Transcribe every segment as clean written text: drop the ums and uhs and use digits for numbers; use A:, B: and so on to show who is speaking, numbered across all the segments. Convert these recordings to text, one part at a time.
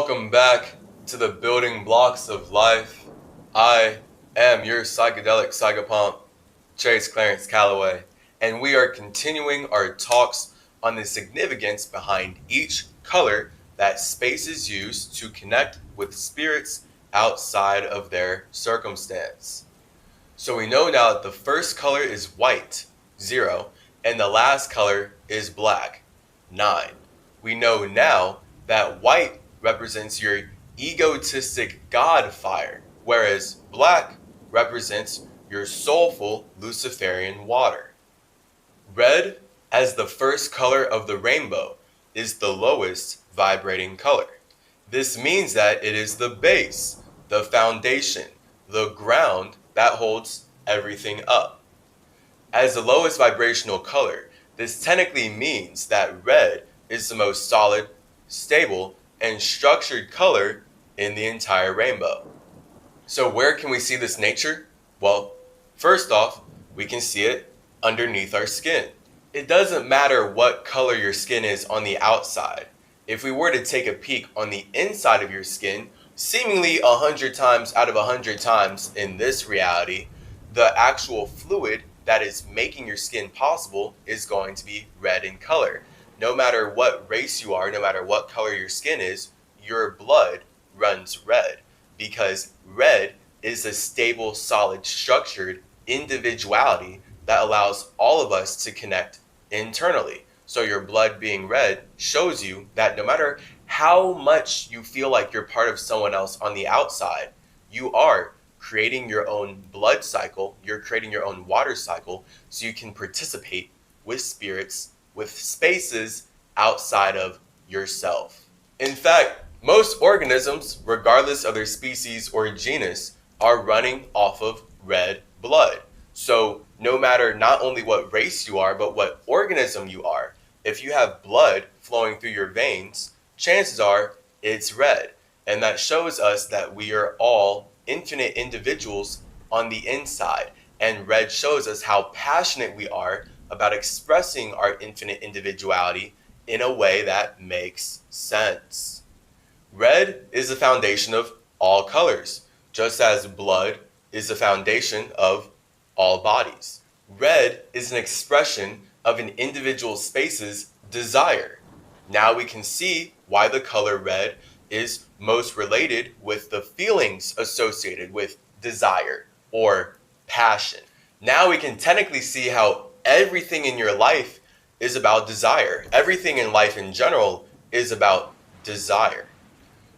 A: Welcome back to the building blocks of life. I am your psychedelic psychopomp, Chase Clarence Calloway, and we are continuing our talks on the significance behind each color that spaces use to connect with spirits outside of their circumstance. So we know now that the first color is white, 0, and the last color is black, 9. We know now that white represents your egotistic God fire, whereas black represents your soulful Luciferian water. Red, as the first color of the rainbow, is the lowest vibrating color. This means that it is the base, the foundation, the ground that holds everything up. As the lowest vibrational color, this technically means that red is the most solid, stable, and structured color in the entire rainbow. So where can we see this nature? Well, first off, we can see it underneath our skin. It doesn't matter what color your skin is on the outside. If we were to take a peek on the inside of your skin, seemingly 100 times out of 100 times in this reality, the actual fluid that is making your skin possible is going to be red in color. No matter what race you are, no matter what color your skin is, your blood runs red, because red is a stable, solid, structured individuality that allows all of us to connect internally. So your blood being red shows you that no matter how much you feel like you're part of someone else on the outside, you are creating your own blood cycle, you're creating your own water cycle, so you can participate with spirits, with spaces outside of yourself. In fact, most organisms, regardless of their species or genus, are running off of red blood. So no matter not only what race you are, but what organism you are, if you have blood flowing through your veins, chances are it's red. And that shows us that we are all infinite individuals on the inside. And red shows us how passionate we are about expressing our infinite individuality in a way that makes sense. Red is the foundation of all colors, just as blood is the foundation of all bodies. Red is an expression of an individual space's desire. Now we can see why the color red is most related with the feelings associated with desire or passion. Now we can technically see how everything in your life is about desire. Everything in life in general is about desire.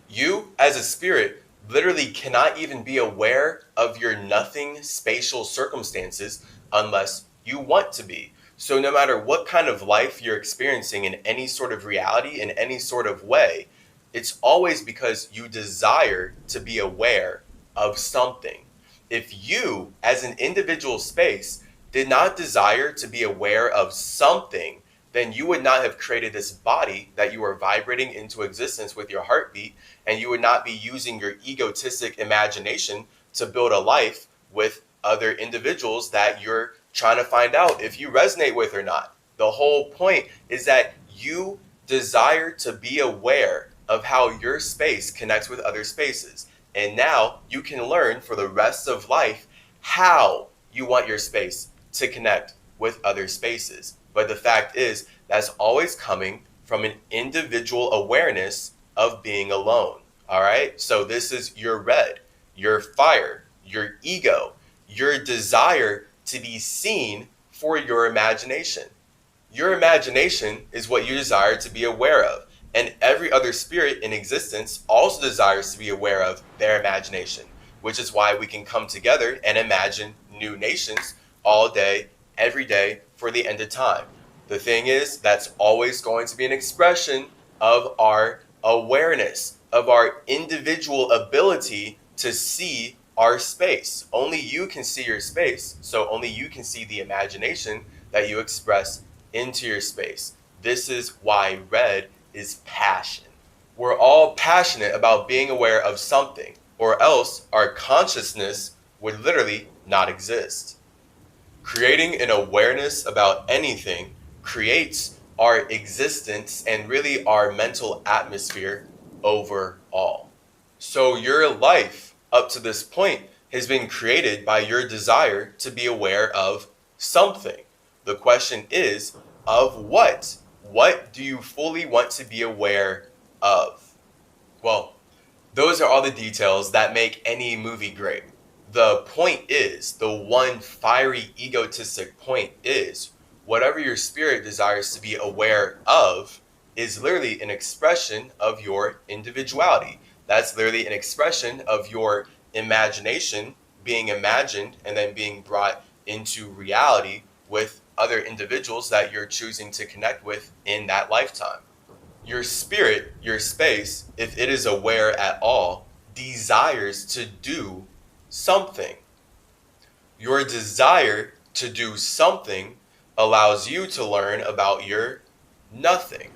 A: You, as a spirit, literally cannot even be aware of your nothing spatial circumstances unless you want to be. So no matter what kind of life you're experiencing in any sort of reality, in any sort of way, it's always because you desire to be aware of something. If you, as an individual space, did not desire to be aware of something, then you would not have created this body that you are vibrating into existence with your heartbeat, and you would not be using your egotistic imagination to build a life with other individuals that you're trying to find out if you resonate with or not. The whole point is that you desire to be aware of how your space connects with other spaces. And now you can learn for the rest of life how you want your space to connect with other spaces. But the fact is, that's always coming from an individual awareness of being alone. All right? So this is your red, your fire, your ego, your desire to be seen for your imagination. Your imagination is what you desire to be aware of. And every other spirit in existence also desires to be aware of their imagination, which is why we can come together and imagine new nations all day, every day, for the end of time. The thing is, that's always going to be an expression of our awareness, of our individual ability to see our space. Only you can see your space, so only you can see the imagination that you express into your space. This is why red is passion. We're all passionate about being aware of something, or else our consciousness would literally not exist. Creating an awareness about anything creates our existence and really our mental atmosphere overall. So your life up to this point has been created by your desire to be aware of something. The question is, of what? What do you fully want to be aware of? Well, those are all the details that make any movie great. The point is, the one fiery egotistic point is, whatever your spirit desires to be aware of is literally an expression of your individuality. That's literally an expression of your imagination being imagined and then being brought into reality with other individuals that you're choosing to connect with in that lifetime. Your spirit, your space, if it is aware at all, desires to do something. Your desire to do something allows you to learn about your nothing.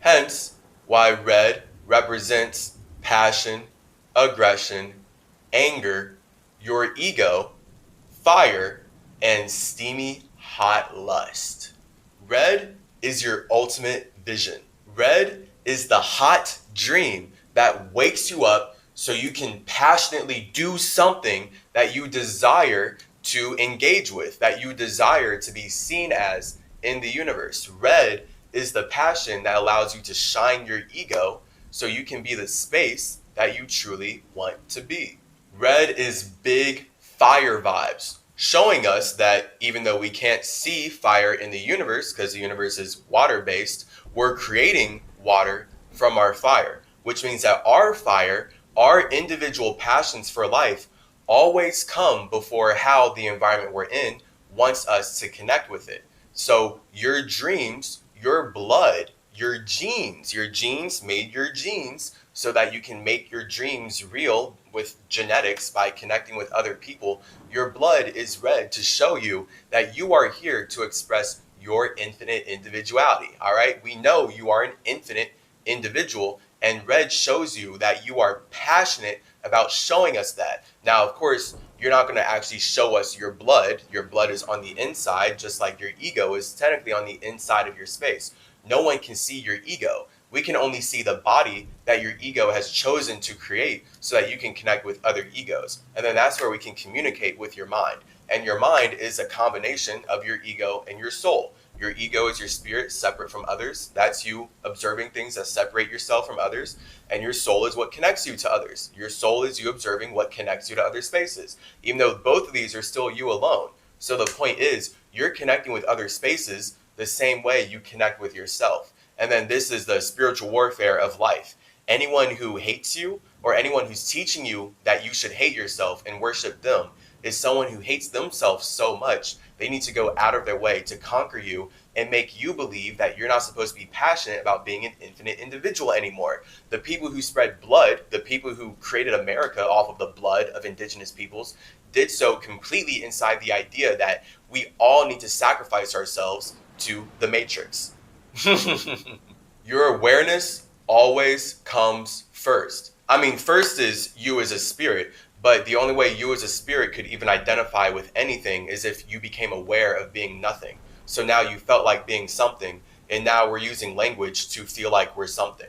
A: Hence, why red represents passion, aggression, anger, your ego, fire, and steamy hot lust. Red is your ultimate vision. Red is the hot dream that wakes you up so you can passionately do something that you desire to engage with, that you desire to be seen as in the universe. Red is the passion that allows you to shine your ego so you can be the space that you truly want to be. Red is big fire vibes, showing us that even though we can't see fire in the universe, because the universe is water-based, we're creating water from our fire, which means that our fire, our individual passions for life, always come before how the environment we're in wants us to connect with it. So your dreams, your blood, your genes made your genes so that you can make your dreams real with genetics by connecting with other people. Your blood is red to show you that you are here to express your infinite individuality. All right, we know you are an infinite individual, and red shows you that you are passionate about showing us that. Now, of course, you're not going to actually show us your blood. Your blood is on the inside, just like your ego is technically on the inside of your space. No one can see your ego. We can only see the body that your ego has chosen to create so that you can connect with other egos. And then that's where we can communicate with your mind. And your mind is a combination of your ego and your soul. Your ego is your spirit separate from others. That's you observing things that separate yourself from others. And your soul is what connects you to others. Your soul is you observing what connects you to other spaces, even though both of these are still you alone. So the point is, you're connecting with other spaces the same way you connect with yourself. And then this is the spiritual warfare of life. Anyone who hates you or anyone who's teaching you that you should hate yourself and worship them is someone who hates themselves so much they need to go out of their way to conquer you and make you believe that you're not supposed to be passionate about being an infinite individual anymore. The people who spread blood, the people who created America off of the blood of indigenous peoples, did so completely inside the idea that we all need to sacrifice ourselves to the matrix. Your awareness always comes first. I mean, first is you as a spirit, but the only way you as a spirit could even identify with anything is if you became aware of being nothing. So now you felt like being something, and now we're using language to feel like we're something.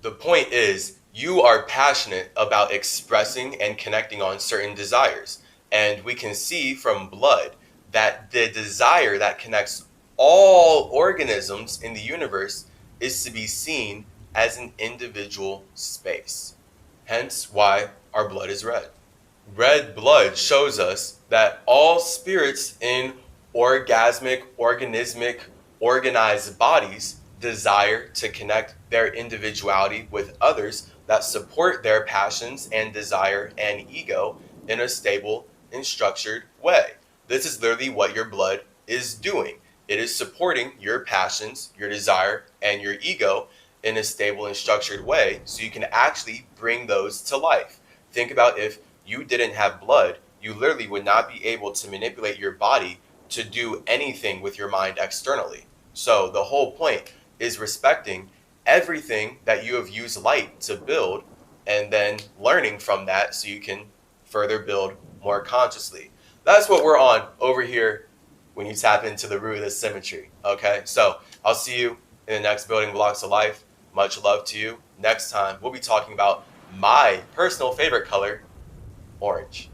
A: The point is, you are passionate about expressing and connecting on certain desires. And we can see from blood that the desire that connects all organisms in the universe is to be seen as an individual space. Hence why our blood is red. Red blood shows us that all spirits in orgasmic, organismic, organized bodies desire to connect their individuality with others that support their passions and desire and ego in a stable and structured way. This is literally what your blood is doing. It is supporting your passions, your desire, and your ego in a stable and structured way so you can actually bring those to life. Think about if you didn't have blood, you literally would not be able to manipulate your body to do anything with your mind externally. So the whole point is respecting everything that you have used light to build and then learning from that so you can further build more consciously. That's what we're on over here when you tap into the root of the symmetry. Okay, so I'll see you in the next building blocks of life. Much love to you. next time we'll be talking about my personal favorite color, orange.